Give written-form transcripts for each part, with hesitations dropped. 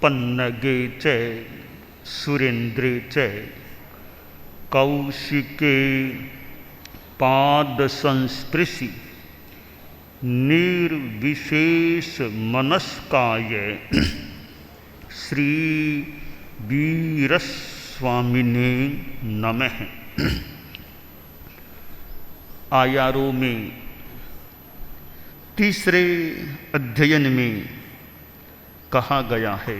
पन्नगे च सुरेन्द्रे च कौशिके पाद संस्पृशि निर्विशेष मनस्काय श्री वीरस्वामिने नमः। आयारों में तीसरे अध्ययन में कहा गया है,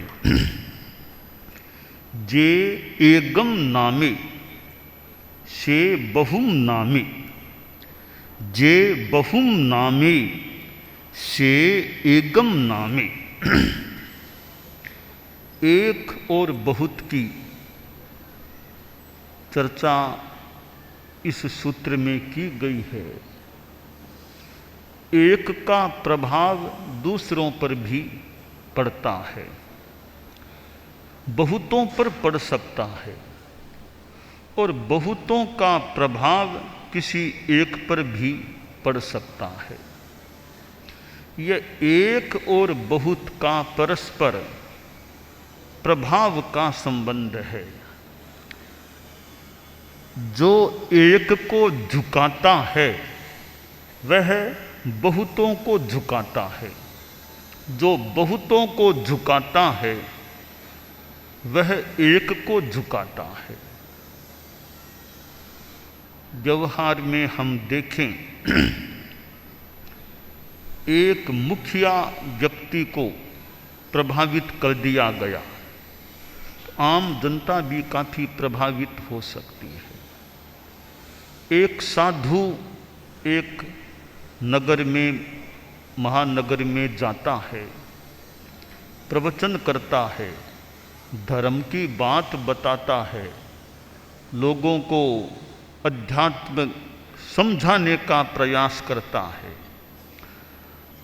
जे एगम नामे से बहुम नामे, जे बहुम नामे से एगम नामे। एक और बहुत की चर्चा इस सूत्र में की गई है। एक का प्रभाव दूसरों पर भी पड़ता है, बहुतों पर पड़ सकता है, और बहुतों का प्रभाव किसी एक पर भी पड़ सकता है। यह एक और बहुत का परस्पर प्रभाव का संबंध है। जो एक को झुकाता है वह बहुतों को झुकाता है, जो बहुतों को झुकाता है वह एक को झुकाता है। व्यवहार में हम देखें, एक मुखिया व्यक्ति को प्रभावित कर दिया गया, आम जनता भी काफ़ी प्रभावित हो सकती है। एक साधु एक नगर में, महानगर में जाता है, प्रवचन करता है, धर्म की बात बताता है, लोगों को अध्यात्म समझाने का प्रयास करता है।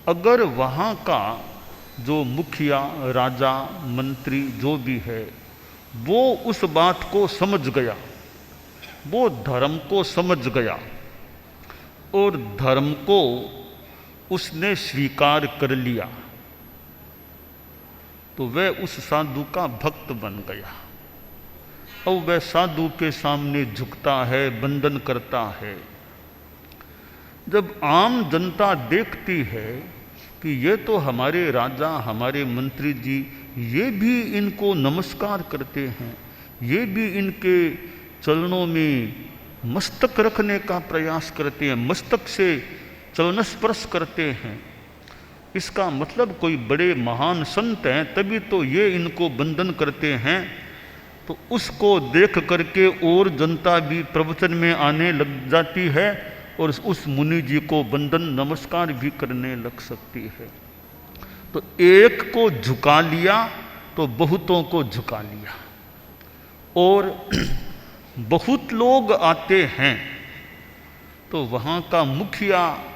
अगर वहाँ का जो मुखिया, राजा, मंत्री जो भी है, वो उस बात को समझ गया, वो धर्म को समझ गया और धर्म को उसने स्वीकार कर लिया, तो वह उस साधु का भक्त बन गया। और वह साधु के सामने झुकता है, वंदन करता है। जब आम जनता देखती है कि ये तो हमारे राजा, हमारे मंत्री जी, ये भी इनको नमस्कार करते हैं, ये भी इनके चरणों में मस्तक रखने का प्रयास करते हैं, मस्तक से चरण स्पर्श करते हैं, इसका मतलब कोई बड़े महान संत हैं, तभी तो ये इनको वंदन करते हैं। तो उसको देख करके और जनता भी प्रवचन में आने लग जाती है और उस मुनि जी को वंदन नमस्कार भी करने लग सकती है। तो एक को झुका लिया तो बहुतों को झुका लिया। और बहुत लोग आते हैं तो वहाँ का मुखिया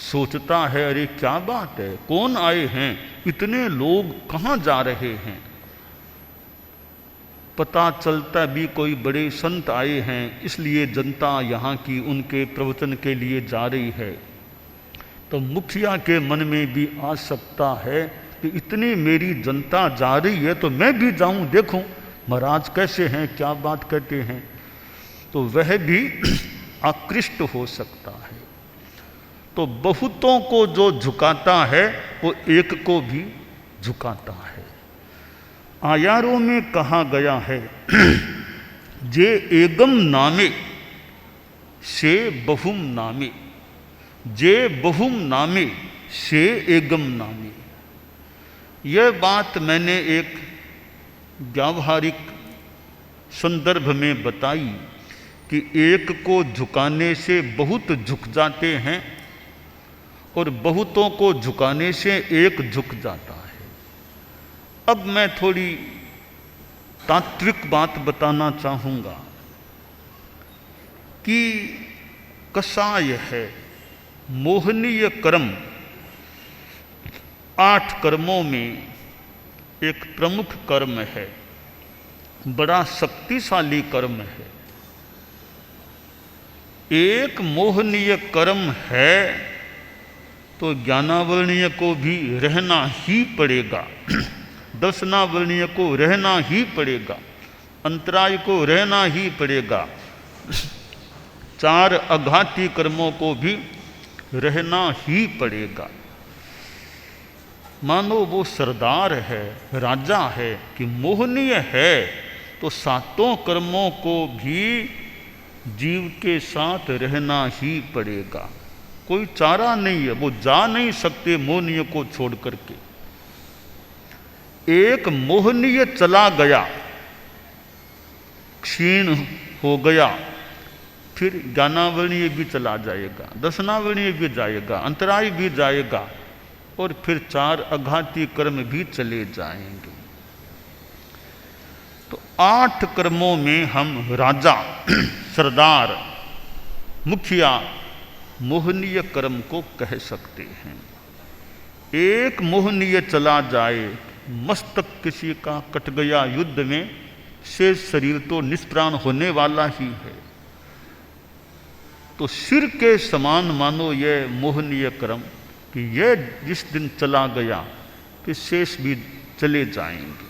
सोचता है, अरे क्या बात है, कौन आए हैं, इतने लोग कहाँ जा रहे हैं। पता चलता भी कोई बड़े संत आए हैं, इसलिए जनता यहाँ की उनके प्रवचन के लिए जा रही है। तो मुखिया के मन में भी आ सकता है कि इतनी मेरी जनता जा रही है तो मैं भी जाऊँ, देखूँ महाराज कैसे हैं, क्या बात कहते हैं। तो वह भी आकृष्ट हो सकता है। तो बहुतों को जो झुकाता है वो एक को भी झुकाता है। आयारों में कहा गया है, जे एगम नामे से बहुम नामे, जे बहुम नामे से एगम नामे। यह बात मैंने एक व्यावहारिक संदर्भ में बताई कि एक को झुकाने से बहुत झुक जाते हैं और बहुतों को झुकाने से एक झुक जाता है। अब मैं थोड़ी तात्विक बात बताना चाहूँगा कि कषाय है, मोहनीय कर्म 8 कर्मों में एक प्रमुख कर्म है, बड़ा शक्तिशाली कर्म है। एक मोहनीय कर्म है तो ज्ञानावरणीय को भी रहना ही पड़ेगा। दर्शनावर्णीय को रहना ही पड़ेगा, अंतराय को रहना ही पड़ेगा, 4 आघाती कर्मों को भी रहना ही पड़ेगा। मानो वो सरदार है, राजा है कि मोहनीय है, तो 7 कर्मों को भी जीव के साथ रहना ही पड़ेगा, कोई चारा नहीं है, वो जा नहीं सकते मोहनीय को छोड़ करके। एक मोहनीय चला गया, क्षीण हो गया, फिर ज्ञानावर्णीय भी चला जाएगा, दर्शनावर्णीय भी जाएगा, अंतराय भी जाएगा, और फिर 4 आघाती कर्म भी चले जाएंगे। तो 8 कर्मों में हम राजा, सरदार, मुखिया, मोहनीय कर्म को कह सकते हैं। एक मोहनीय चला जाए, मस्तक किसी का कट गया युद्ध में, शेष शरीर तो निष्प्राण होने वाला ही है। तो सिर के समान मानो ये मोहनीय कर्म कि यह जिस दिन चला गया फिर शेष भी चले जाएंगे।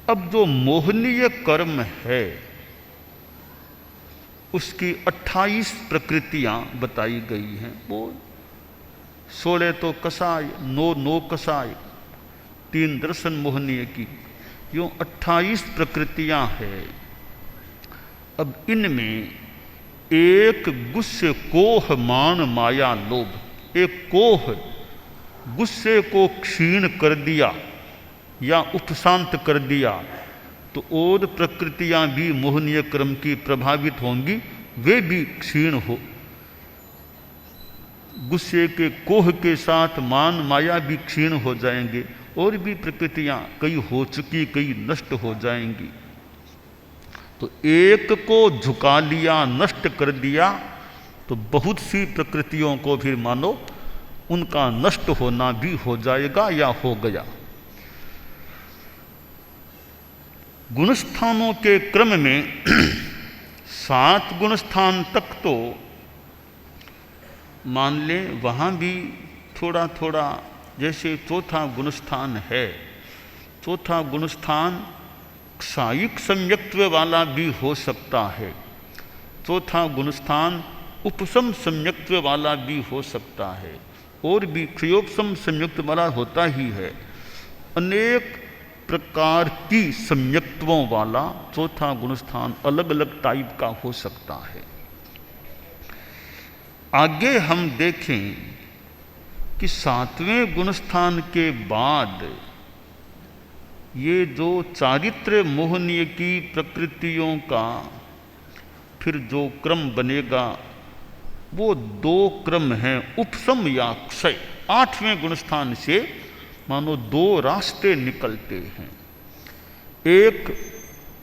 अब जो मोहनीय कर्म है उसकी 28 प्रकृतियां बताई गई हैं। वो 16 तो कसाय, 9 कसाय, 3 दर्शन मोहनीय की, यूं 28 प्रकृतियां हैं। अब इनमें एक गुस्से, कोह, मान, माया, लोभ, एक कोह गुस्से को क्षीण कर दिया या उपशांत कर दिया, तो और प्रकृतियां भी मोहनीय कर्म की प्रभावित होंगी, वे भी क्षीण हो। गुस्से के कोह के साथ मान, माया भी क्षीण हो जाएंगे, और भी प्रकृतियां कई हो चुकी, कई नष्ट हो जाएंगी। तो एक को झुका लिया, नष्ट कर दिया, तो बहुत सी प्रकृतियों को फिर मानो उनका नष्ट होना भी हो जाएगा या हो गया। गुणस्थानों के क्रम में 7 गुणस्थान तक तो मान लें, वहाँ भी थोड़ा थोड़ा, जैसे चौथा गुणस्थान है, चौथा गुणस्थान क्षायिक सम्यक्त्व वाला भी हो सकता है, चौथा गुणस्थान उपसम सम्यक्त्व वाला भी हो सकता है, और भी क्षयोपसम सम्यक्त वाला होता ही है। अनेक प्रकार की सम्यक्त्वों वाला चौथा गुणस्थान अलग अलग टाइप का हो सकता है। आगे हम देखें कि 7वें गुणस्थान के बाद ये जो चारित्र मोहनीय की प्रकृतियों का फिर जो क्रम बनेगा, वो 2 क्रम हैं, उपसम या क्षय। 8वें गुणस्थान से मानो 2 रास्ते निकलते हैं। एक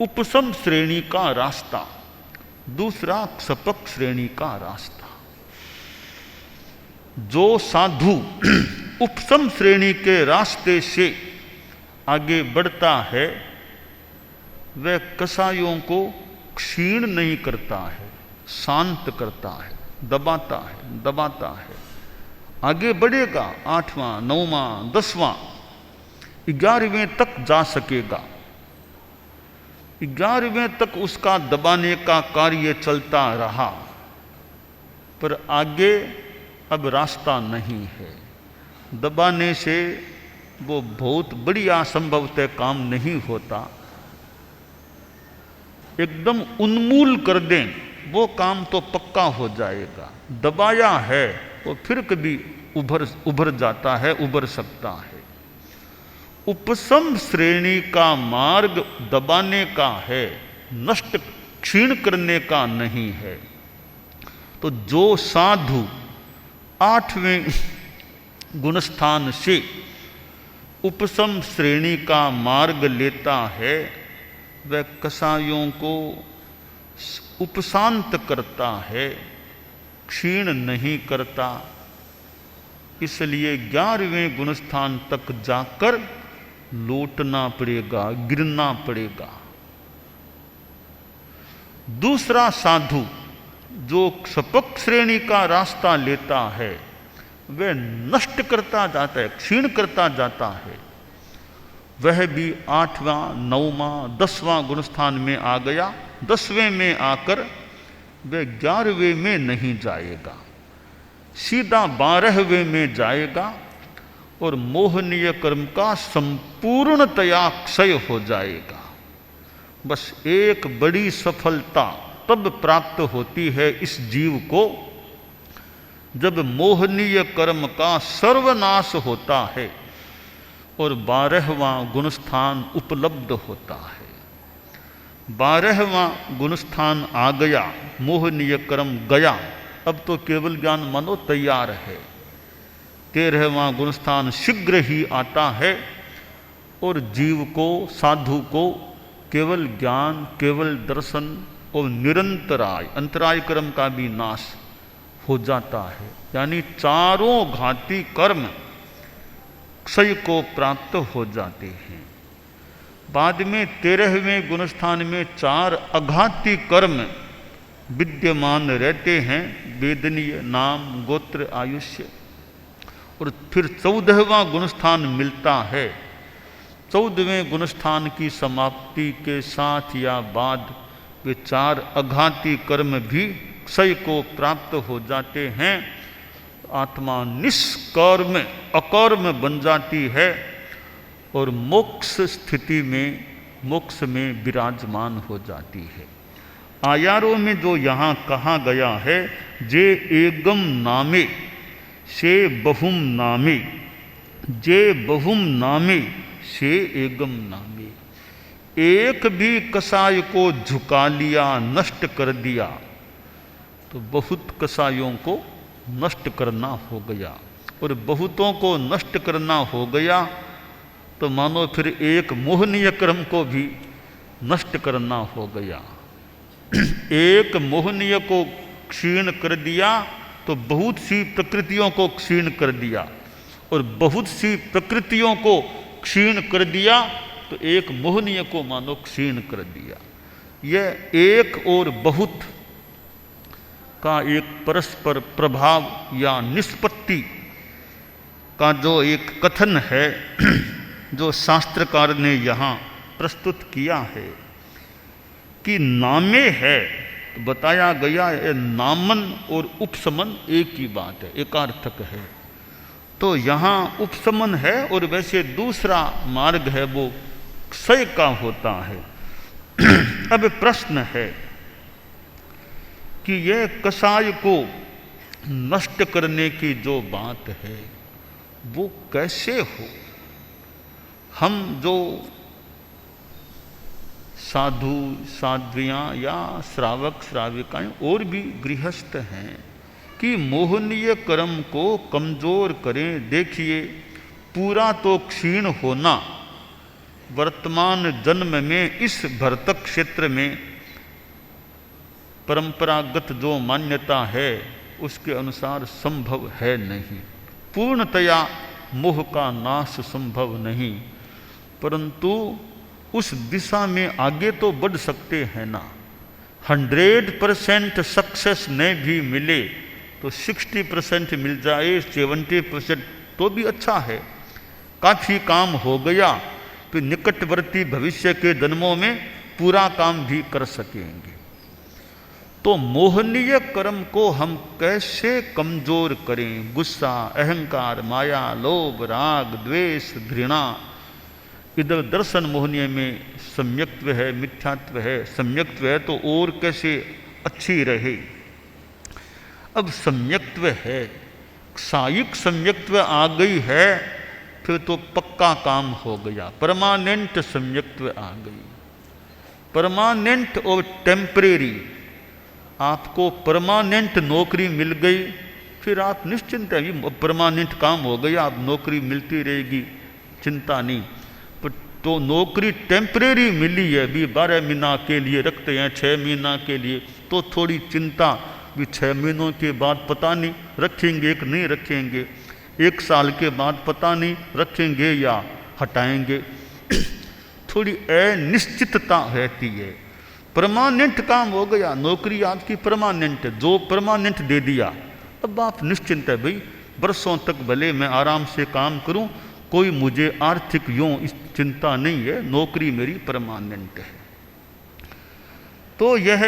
उपसम श्रेणी का रास्ता, दूसरा क्षपक श्रेणी का रास्ता। जो साधु उपसम श्रेणी के रास्ते से आगे बढ़ता है, वह कसायों को क्षीण नहीं करता है, शांत करता है, दबाता है, आगे बढ़ेगा। 8वां, 9वां, 10वां, 11वें तक जा सकेगा। 11वें तक उसका दबाने का कार्य चलता रहा, पर आगे अब रास्ता नहीं है। दबाने से वो बहुत बढ़िया संभवतः काम नहीं होता। एकदम उन्मूल कर दें, वो काम तो पक्का हो जाएगा। दबाया है वो फिर कभी उभर जाता है, उभर सकता है। उपसम श्रेणी का मार्ग दबाने का है, नष्ट क्षीण करने का नहीं है। तो जो साधु 8वें गुणस्थान से उपसम श्रेणी का मार्ग लेता है, वह कसायों को उपशांत करता है, क्षीण नहीं करता। इसलिए 11वें गुणस्थान तक जाकर लौटना पड़ेगा, गिरना पड़ेगा। दूसरा साधु जो क्षपक श्रेणी का रास्ता लेता है, वह नष्ट करता जाता है, क्षीण करता जाता है। वह भी 8वां 9वां 10वां गुणस्थान में आ गया, 10वें में आकर वह 11वें में नहीं जाएगा, सीधा 12वें में जाएगा और मोहनीय कर्म का संपूर्णतया क्षय हो जाएगा। बस एक बड़ी सफलता तब प्राप्त होती है इस जीव को जब मोहनीय कर्म का सर्वनाश होता है और 12वां गुणस्थान उपलब्ध होता है। 12वां गुणस्थान आ गया, मोहनीय कर्म गया, अब तो केवल ज्ञान मानो तैयार है। 13वां गुणस्थान शीघ्र ही आता है और जीव को, साधु को केवल ज्ञान, केवल दर्शन और निरंतराय, अंतराय कर्म का भी नाश हो जाता है। यानी चारों घाती कर्म क्षय को प्राप्त हो जाते हैं। बाद में 13वें गुणस्थान में 4 अघाती कर्म विद्यमान रहते हैं, वेदनीय, नाम, गोत्र, आयुष्य। और फिर 14वां गुणस्थान मिलता है। 14वें गुणस्थान की समाप्ति के साथ या बाद वे 4 अघाती कर्म भी क्षय को प्राप्त हो जाते हैं। आत्मा निष्कर्म अकर्म बन जाती है और मोक्ष स्थिति में, मोक्ष में विराजमान हो जाती है। आयारों में जो यहाँ कहा गया है, जे एगम नामे से बहुम नामे, जे बहुम नामे से एगम नामे। एक भी कसाय को झुका लिया, नष्ट कर दिया, तो बहुत कसायों को नष्ट करना हो गया। और बहुतों को नष्ट करना हो गया तो मानो फिर एक मोहनीय कर्म को भी नष्ट करना हो गया। एक मोहनीय को क्षीण कर दिया तो बहुत सी प्रकृतियों को क्षीण कर दिया, और बहुत सी प्रकृतियों को क्षीण कर दिया तो एक मोहनीय को मानो क्षीण कर दिया। यह एक और बहुत का एक परस्पर प्रभाव या निष्पत्ति का जो एक कथन है जो शास्त्रकार ने यहाँ प्रस्तुत किया है कि नामे है, तो बताया गया है नामन और उपशमन एक ही बात है, एकार्थक है। तो यहाँ उपशमन है और वैसे दूसरा मार्ग है वो क्षय का होता है। अब प्रश्न है कि यह कसाय को नष्ट करने की जो बात है वो कैसे हो। हम जो साधु साध्वियाँ या श्रावक श्राविकाएं और भी गृहस्थ हैं कि मोहनीय कर्म को कमजोर करें। देखिए, पूरा तो क्षीण होना वर्तमान जन्म में इस भरतक क्षेत्र में परंपरागत जो मान्यता है उसके अनुसार संभव है नहीं। पूर्णतया मोह का नाश संभव नहीं, परंतु उस दिशा में आगे तो बढ़ सकते हैं ना। 100% सक्सेस नहीं भी मिले तो 60% मिल जाए, 70% तो भी अच्छा है। काफ़ी काम हो गया तो निकटवर्ती भविष्य के जन्मों में पूरा काम भी कर सकेंगे। तो मोहनीय कर्म को हम कैसे कमजोर करें। गुस्सा, अहंकार, माया, लोभ, राग, द्वेष, घृणा, इधर दर्शन मोहनीय में सम्यक्त्व है, मिथ्यात्व है। सम्यक्त्व है तो और कैसे अच्छी रहे। अब सम्यक्त्व है, सायिक सम्यक्त्व आ गई है, फिर तो पक्का काम हो गया। परमानेंट सम्यक्त्व आ गई। परमानेंट और टेम्परेरी, आपको परमानेंट नौकरी मिल गई, फिर आप निश्चिंत है, परमानेंट काम हो गया, अब नौकरी मिलती रहेगी, चिंता नहीं। तो नौकरी टेम्परेरी मिली है, भी 12 महीना के लिए रखते हैं, 6 महीना के लिए, तो थोड़ी चिंता भी 6 महीनों के बाद पता नहीं रखेंगे कि नहीं रखेंगे, 1 साल के बाद पता नहीं रखेंगे या हटाएंगे। थोड़ी अनिश्चितता रहती है। परमानेंट काम हो गया, नौकरी आपकी परमानेंट है, जो परमानेंट दे दिया, अब आप निश्चिंत है भाई, बरसों तक भले मैं आराम से काम करूं, कोई मुझे आर्थिक यूं इस चिंता नहीं है, नौकरी मेरी परमानेंट है। तो यह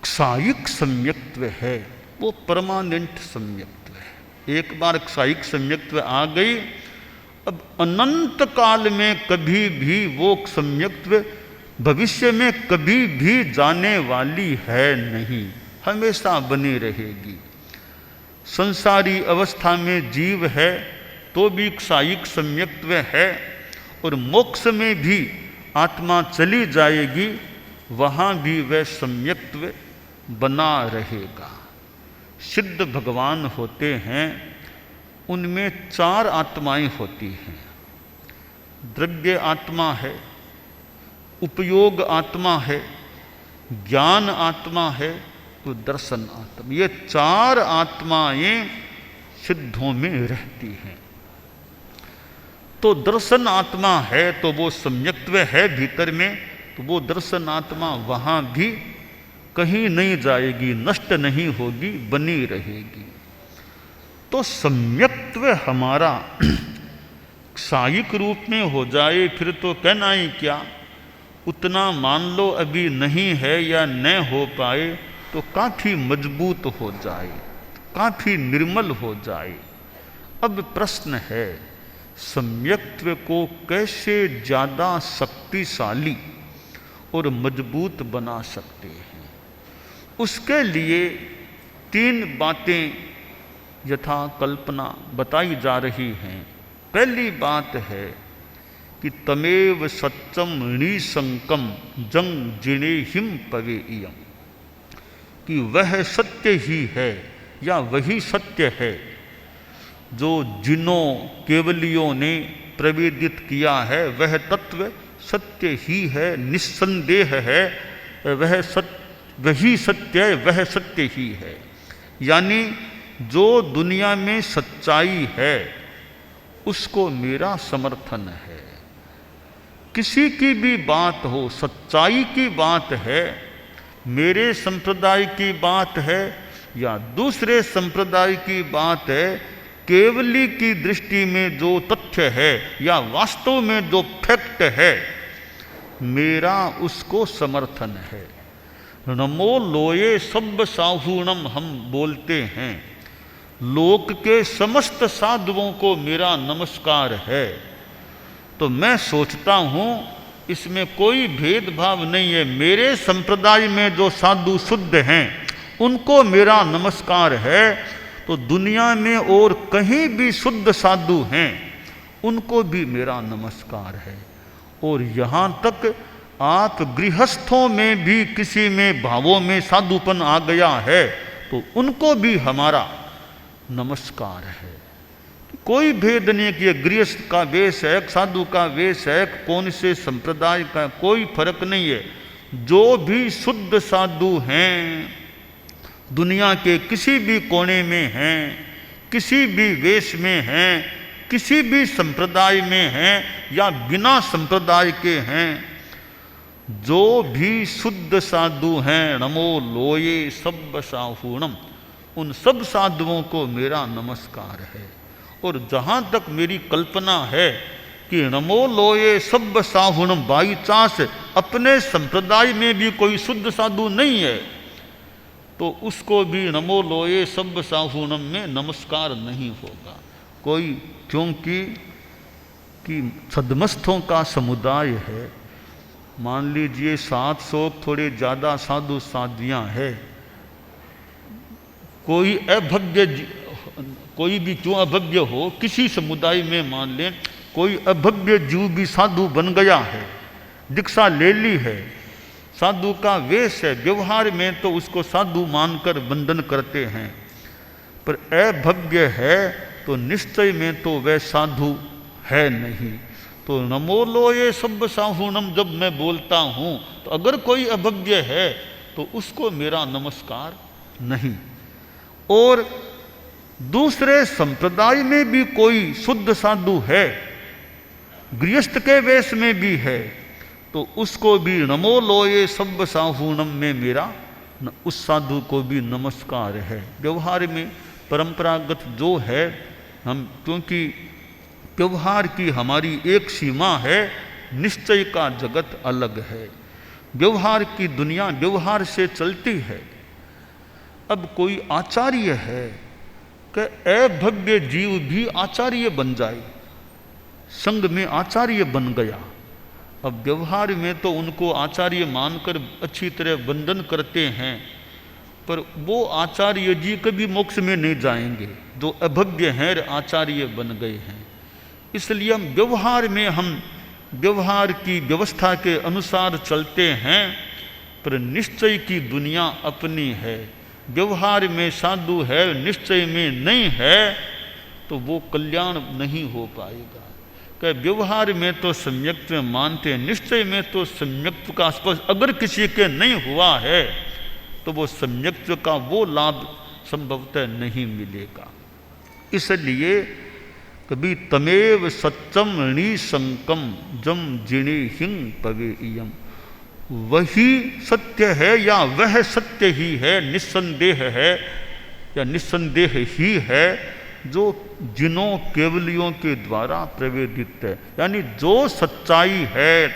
क्षायिक सम्यक्त्व है, वो परमानेंट सम्यक्त्व है। एक बार क्षायिक सम्यक्त्व आ गई, अब अनंत काल में कभी भी वो सम्यक्त्व भविष्य में कभी भी जाने वाली है नहीं, हमेशा बनी रहेगी। संसारी अवस्था में जीव है तो भी क्षायिक सम्यक्त्व है, और मोक्ष में भी आत्मा चली जाएगी, वहाँ भी वह सम्यक्त्व बना रहेगा। सिद्ध भगवान होते हैं, उनमें 4 आत्माएं होती हैं। द्रव्य आत्मा है, उपयोग आत्मा है, ज्ञान आत्मा है, तो दर्शन आत्मा। ये 4 आत्माएं सिद्धों में रहती हैं। तो दर्शन आत्मा है तो वो सम्यक्त्व है भीतर में, तो वो दर्शन आत्मा वहाँ भी कहीं नहीं जाएगी, नष्ट नहीं होगी, बनी रहेगी। तो सम्यक्त्व हमारा क्षायिक रूप में हो जाए फिर तो कहना ही क्या, उतना मान लो अभी नहीं है या न हो पाए तो काफ़ी मजबूत हो जाए, काफ़ी निर्मल हो जाए। अब प्रश्न है, सम्यक्त्व को कैसे ज़्यादा शक्तिशाली और मजबूत बना सकते हैं? उसके लिए 3 बातें यथा कल्पना बताई जा रही हैं। पहली बात है कि तमेव सत्यम निसंकम जंग जिनेहिम पवेयम, कि वह सत्य ही है या वही सत्य है जो जिनों केवलियों ने प्रवेदित किया है। वह तत्व सत्य ही है, निस्संदेह है, वही सत्य है, वह सत्य ही है। यानी जो दुनिया में सच्चाई है उसको मेरा समर्थन है। किसी की भी बात हो, सच्चाई की बात है, मेरे संप्रदाय की बात है या दूसरे संप्रदाय की बात है, केवली की दृष्टि में जो तथ्य है या वास्तव में जो फैक्ट है, मेरा उसको समर्थन है। नमो लोये सब साहूणम हम बोलते हैं, लोक के समस्त साधुओं को मेरा नमस्कार है। तो मैं सोचता हूँ इसमें कोई भेदभाव नहीं है। मेरे संप्रदाय में जो साधु शुद्ध हैं उनको मेरा नमस्कार है, तो दुनिया में और कहीं भी शुद्ध साधु हैं उनको भी मेरा नमस्कार है। और यहाँ तक आप गृहस्थों में भी किसी में भावों में साधुपन आ गया है तो उनको भी हमारा नमस्कार है। कोई भेद नहीं कि गृहस्थ का वेश है, साधु का वेश है, कौन से संप्रदाय का, कोई फर्क नहीं है। जो भी शुद्ध साधु हैं, दुनिया के किसी भी कोने में हैं, किसी भी वेश में हैं, किसी भी संप्रदाय में हैं या बिना संप्रदाय के हैं, जो भी शुद्ध साधु हैं, नमो लोये सब साहूणम, उन सब साधुओं को मेरा नमस्कार है। और जहाँ तक मेरी कल्पना है कि नमो लोये सब साहूणम, बाई चांस अपने संप्रदाय में भी कोई शुद्ध साधु नहीं है तो उसको भी नमो लोये सब साहूणम में नमस्कार नहीं होगा कोई, क्योंकि कि सदमस्थों का समुदाय है। मान लीजिए 700 थोड़े ज़्यादा साधु साध्वियाँ हैं, कोई अभव्य, कोई भी क्यों अभव्य हो, किसी समुदाय में मान लें कोई अभव्य जीव भी साधु बन गया है, दीक्षा ले ली है, साधु का वेश है, व्यवहार में तो उसको साधु मानकर वंदन करते हैं, पर अभव्य है तो निश्चय में तो वह साधु है नहीं। तो नमो लोये सब साहूणम जब मैं बोलता हूँ तो अगर कोई अभव्य है तो उसको मेरा नमस्कार नहीं। और दूसरे संप्रदाय में भी कोई शुद्ध साधु है, गृहस्थ के वेश में भी है, तो उसको भी नमो लोये सब साहूणम में मेरा उस साधु को भी नमस्कार है। व्यवहार में परंपरागत जो है हम, क्योंकि व्यवहार की हमारी एक सीमा है, निश्चय का जगत अलग है। व्यवहार की दुनिया व्यवहार से चलती है। अब कोई आचार्य है कि अभव्य जीव भी आचार्य बन जाए, संग में आचार्य बन गया। अब व्यवहार में तो उनको आचार्य मानकर अच्छी तरह वंदन करते हैं, पर वो आचार्य जी कभी मोक्ष में नहीं जाएंगे जो अभव्य हैं आचार्य बन गए हैं। इसलिए हम व्यवहार की व्यवस्था के अनुसार चलते हैं, पर निश्चय की दुनिया अपनी है। व्यवहार में साधु है, निश्चय में नहीं है, तो वो कल्याण नहीं हो पाएगा। कि व्यवहार में तो सम्यक्त्व मानते हैं, निश्चय में तो सम्यक्त्व का स्पर्श अगर किसी के नहीं हुआ है तो वो सम्यक्त्व का वो लाभ संभवतः नहीं मिलेगा। इसलिए कभी तमेव सत्यम निसंकम जम जिणे हिंग पवेयम, वही सत्य है या वह सत्य ही है, निस्संदेह है या निस्संदेह ही है, जो जिनों केवलियों के द्वारा प्रवेदित है। यानी जो सच्चाई है,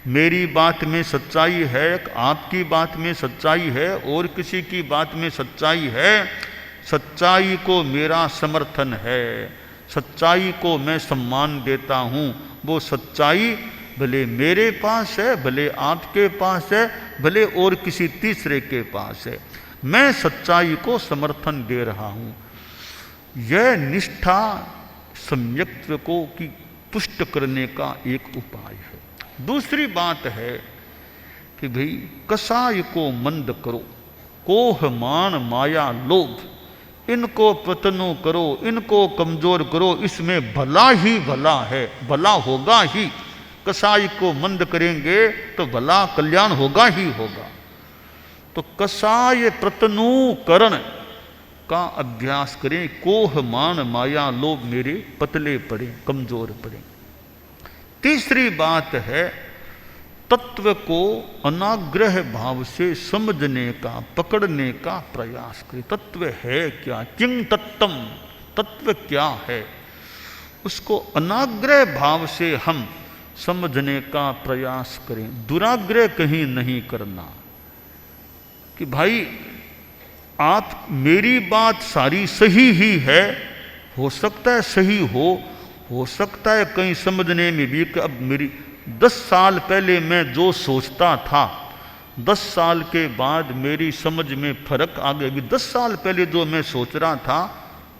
मेरी बात में सच्चाई है, आपकी बात में सच्चाई है, और किसी की बात में सच्चाई है, सच्चाई को मेरा समर्थन है, सच्चाई को मैं सम्मान देता हूँ। वो सच्चाई भले मेरे पास है, भले आपके पास है, भले और किसी तीसरे के पास है, मैं सच्चाई को समर्थन दे रहा हूँ। यह निष्ठा सम्यक्त्व को की पुष्ट करने का एक उपाय है। दूसरी बात है कि भाई कसाय को मंद करो, कोह मान माया लोभ, इनको पतनो करो, इनको कमजोर करो, इसमें भला ही भला है, भला होगा ही। कसाय को मंद करेंगे तो भला कल्याण होगा ही होगा। तो कसाय प्रतनुकरण का अभ्यास करें। कोह मान माया लोभ मेरे पतले पड़े, कमजोर पड़े। तीसरी बात है तत्व को अनाग्रह भाव से समझने का, पकड़ने का प्रयास करें। तत्व है क्या, किं तत्तम, तत्व क्या है, उसको अनाग्रह भाव से हम समझने का प्रयास करें। दुराग्रह कहीं नहीं करना कि भाई आप, मेरी बात सारी सही ही है, हो सकता है सही हो सकता है कहीं समझने में भी कि अब मेरी 10 साल पहले मैं जो सोचता था, 10 साल के बाद मेरी समझ में फर्क आ गया। 10 साल पहले जो मैं सोच रहा था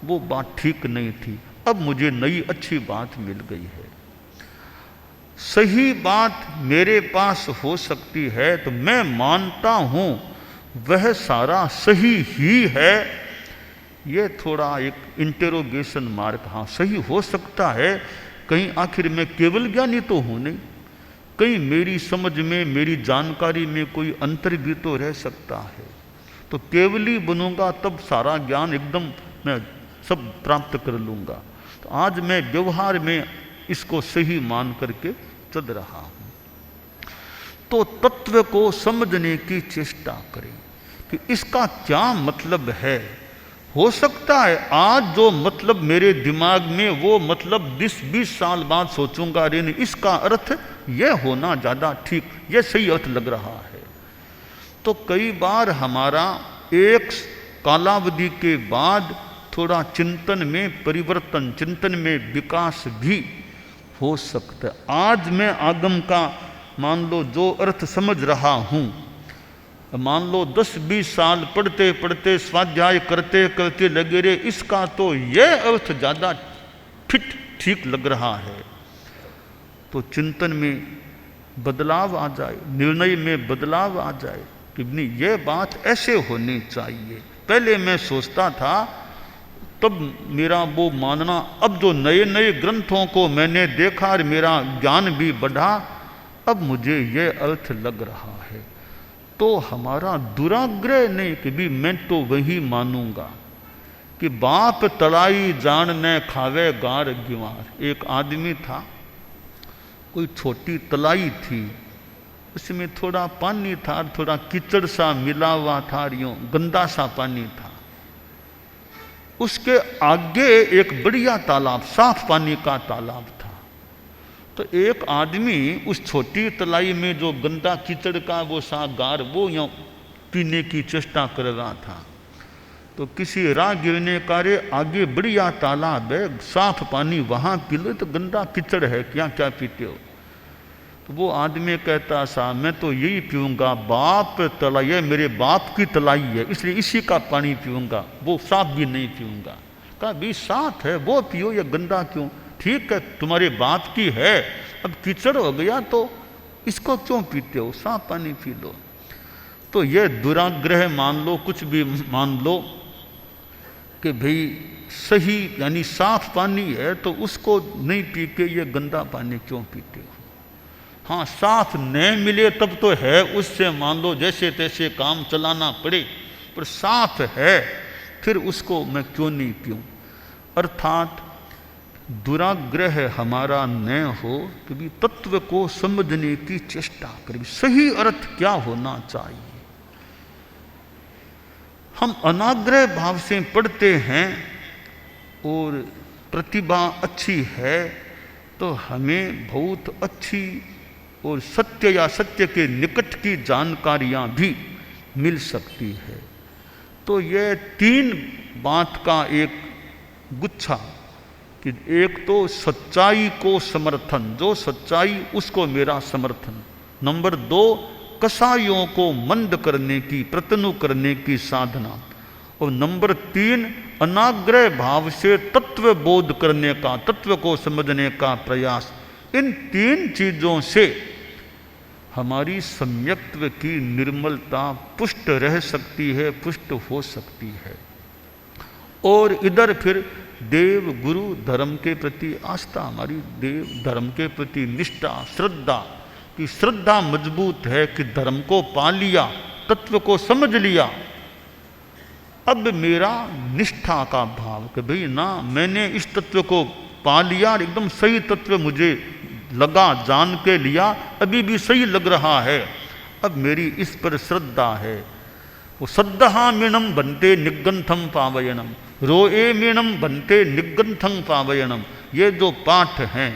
वो बात ठीक नहीं थी, अब मुझे नई अच्छी बात मिल गई है। सही बात मेरे पास हो सकती है तो मैं मानता हूँ वह सारा सही ही है। ये थोड़ा एक इंटेरोगेशन मार्क, हाँ सही हो सकता है, कहीं आखिर मैं केवल ज्ञानी तो हूँ नहीं, कहीं मेरी समझ में, मेरी जानकारी में कोई अंतर भी तो रह सकता है। तो केवली बनूंगा तब सारा ज्ञान एकदम मैं सब प्राप्त कर लूँगा। तो आज मैं व्यवहार में इसको सही मान करके चल रहा हूँ। तो तत्व को समझने की चेष्टा करें कि इसका क्या मतलब है। हो सकता है आज जो मतलब मेरे दिमाग में, वो मतलब 20-20 साल बाद सोचूंगा अरे नहीं, इसका अर्थ यह होना ज़्यादा ठीक, यह सही अर्थ लग रहा है। तो कई बार हमारा एक कालावधि के बाद थोड़ा चिंतन में परिवर्तन, चिंतन में विकास भी हो सकता है। आज मैं आगम का मान लो जो अर्थ समझ रहा हूँ, मान लो 10-20 साल पढ़ते पढ़ते, स्वाध्याय करते करते लगे रहे, इसका तो यह अर्थ ज़्यादा ठीक लग रहा है। तो चिंतन में बदलाव आ जाए, निर्णय में बदलाव आ जाए कि नहीं यह बात ऐसे होनी चाहिए। पहले मैं सोचता था तब मेरा वो मानना, अब जो नए नए ग्रंथों को मैंने देखा और मेरा ज्ञान भी बढ़ा, अब मुझे यह अर्थ लग रहा है। तो हमारा दुराग्रह नहीं कि भी मैं तो वही मानूंगा कि बाप तलाई जान न खावे गार गिवार। एक आदमी था, कोई छोटी तलाई थी, उसमें थोड़ा पानी था, थोड़ा कीचड़ सा मिला हुआ था, यूं गंदा सा पानी था। उसके आगे एक बढ़िया तालाब, साफ पानी का तालाब था। तो एक आदमी उस छोटी तलाई में जो गंदा कीचड़ का वो सा गार वो यहाँ पीने की चेष्टा कर रहा था। तो किसी राहगीर ने कहा, रे आगे बढ़िया तालाब है, साफ पानी, वहाँ पी लो, तो गंदा कीचड़ है, क्या क्या पीते हो। तो वो आदमी कहता, साहब मैं तो यही पीऊँगा, बाप तलाई है, मेरे बाप की तलाई है, इसलिए इसी का पानी पीऊँगा, वो साफ भी नहीं पीऊँगा। कहा भी साफ है वो पियो, या गंदा क्यों, ठीक है तुम्हारे बाप की है, अब कीचड़ हो गया तो इसको क्यों पीते हो, साफ पानी पी लो। तो ये दुराग्रह मान लो, कुछ भी मान लो कि भाई सही यानी साफ पानी है तो उसको नहीं पी के ये गंदा पानी क्यों पीते हो। हाँ, साफ नहीं मिले तब तो है, उससे मान लो जैसे तैसे काम चलाना पड़े, पर साफ है फिर उसको मैं क्यों नहीं पीऊँ। अर्थात दुराग्रह हमारा न हो, कभी तत्व को समझने की चेष्टा करें, सही अर्थ क्या होना चाहिए। हम अनाग्रह भाव से पढ़ते हैं और प्रतिभा अच्छी है तो हमें बहुत अच्छी और सत्य या सत्य के निकट की जानकारियां भी मिल सकती है। तो यह तीन बात का एक गुच्छा कि एक तो सच्चाई को समर्थन, जो सच्चाई उसको मेरा समर्थन। नंबर 2, कसाइयों को मंद करने की, प्रतनु करने की साधना। और नंबर 3, अनाग्रह भाव से तत्व बोध करने का, तत्व को समझने का प्रयास। इन 3 चीजों से हमारी सम्यक्त्व की निर्मलता पुष्ट रह सकती है, पुष्ट हो सकती है। और इधर फिर देव गुरु धर्म के प्रति आस्था, हमारी देव धर्म के प्रति निष्ठा, श्रद्धा, कि श्रद्धा मजबूत है कि धर्म को पा लिया, तत्व को समझ लिया, अब मेरा निष्ठा का भाव कि भाई ना मैंने इस तत्व को पा लिया, एकदम सही तत्व मुझे लगा, जान के लिया, अभी भी सही लग रहा है, अब मेरी इस पर श्रद्धा है। वो सद्दहा मीणम बनते निगंथम पावयनम, रोए मीणम बनते निगंथम पावयनम। ये जो पाठ हैं,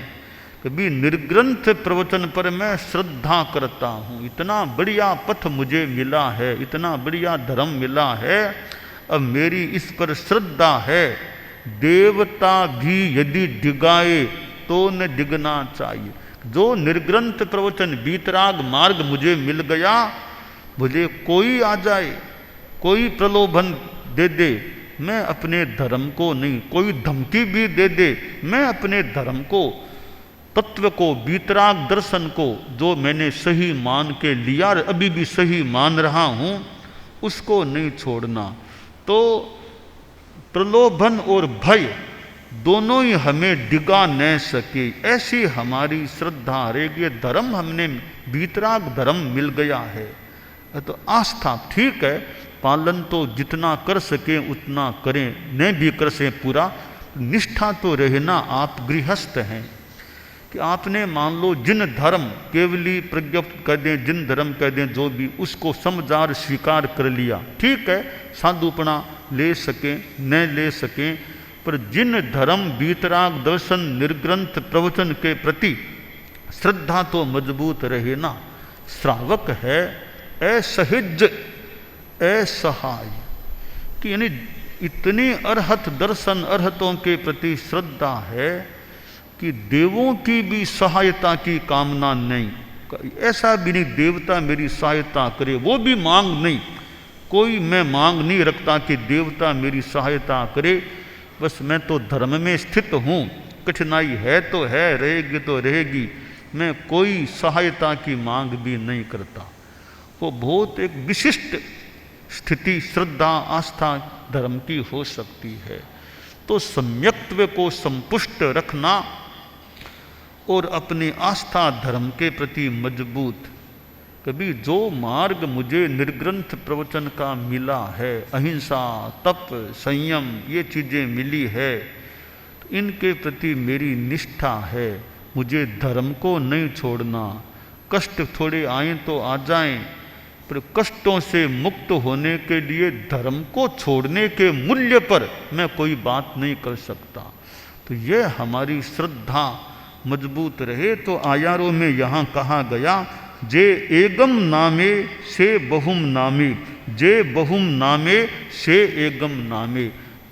कभी निर्ग्रंथ प्रवचन पर मैं श्रद्धा करता हूँ, इतना बढ़िया पथ मुझे मिला है, इतना बढ़िया धर्म मिला है, अब मेरी इस पर श्रद्धा है। देवता भी यदि डिगाए तो न डिगना चाहिए। जो निर्ग्रंथ प्रवचन बीतराग मार्ग मुझे मिल गया, मुझे कोई आ जाए, कोई प्रलोभन दे दे, मैं अपने धर्म को नहीं, कोई धमकी भी दे दे, मैं अपने धर्म को, तत्व को, बीतराग दर्शन को जो मैंने सही मान के लिया, अभी भी सही मान रहा हूँ, उसको नहीं छोड़ना। तो प्रलोभन और भय दोनों ही हमें डिगा न सके, ऐसी हमारी श्रद्धा रहेगी। धर्म हमने बीतराग धर्म मिल गया है, तो आस्था ठीक है, पालन तो जितना कर सके उतना करें, नहीं भी कर सके पूरा, निष्ठा तो रहना। आप गृहस्थ हैं कि आपने मान लो जिन धर्म केवली प्रज्ञप्त कर दें, जिन धर्म कह दें, जो भी उसको समझार स्वीकार कर लिया, ठीक है, साधुपना ले सकें न ले सकें, पर जिन धर्म बीतराग दर्शन निर्ग्रंथ प्रवचन के प्रति श्रद्धा तो मजबूत रहे ना। श्रावक है असहिज असहाय, कि यानी इतनी अरहत दर्शन अरहतों के प्रति श्रद्धा है कि देवों की भी सहायता की कामना नहीं, ऐसा भी नहीं देवता मेरी सहायता करे, वो भी मांग नहीं, कोई मैं मांग नहीं रखता कि देवता मेरी सहायता करे, बस मैं तो धर्म में स्थित हूँ, कठिनाई है तो है, रहेगी तो रहेगी, मैं कोई सहायता की मांग भी नहीं करता। वो बहुत एक विशिष्ट स्थिति श्रद्धा आस्था धर्म की हो सकती है। तो सम्यक्त्व को संपुष्ट रखना और अपनी आस्था धर्म के प्रति मजबूत। कभी जो मार्ग मुझे निर्ग्रंथ प्रवचन का मिला है, अहिंसा, तप, संयम, ये चीज़ें मिली है, तो इनके प्रति मेरी निष्ठा है, मुझे धर्म को नहीं छोड़ना। कष्ट थोड़े आए तो आ जाएं, पर कष्टों से मुक्त होने के लिए धर्म को छोड़ने के मूल्य पर मैं कोई बात नहीं कर सकता। तो ये हमारी श्रद्धा मजबूत रहे। तो आयारों में यहाँ कहा गया, जे एगम नामे से बहुम नामे, जे बहुम नामे से एगम नामे।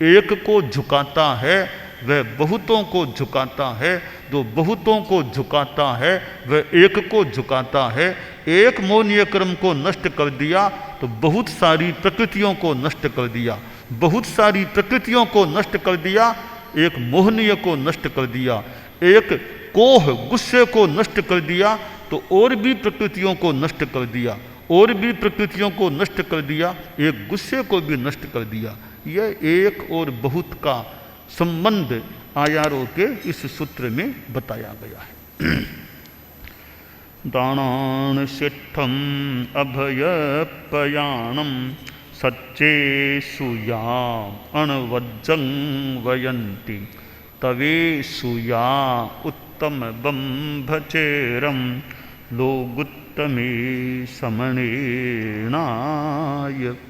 एक को झुकाता है वह बहुतों को झुकाता है, जो बहुतों को झुकाता है वह एक को झुकाता है। एक मोहनीय कर्म को नष्ट कर दिया तो बहुत सारी प्रकृतियों को नष्ट कर दिया, बहुत सारी प्रकृतियों को नष्ट कर दिया, एक मोहनीय को नष्ट कर दिया, एक कोह गुस्से को नष्ट कर दिया तो और भी प्रकृतियों को नष्ट कर दिया, और भी प्रकृतियों को नष्ट कर दिया, एक गुस्से को भी नष्ट कर दिया। यह एक और बहुत का संबंध आयारों के इस सूत्र में बताया गया है। दानान सिद्धम अभयपयाणम सच्चे सुया अणवज्जं वयन्ति तवे सुया उत्तम बंभचेरम लोगुत्तमे समणेनाय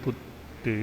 कुत्ते।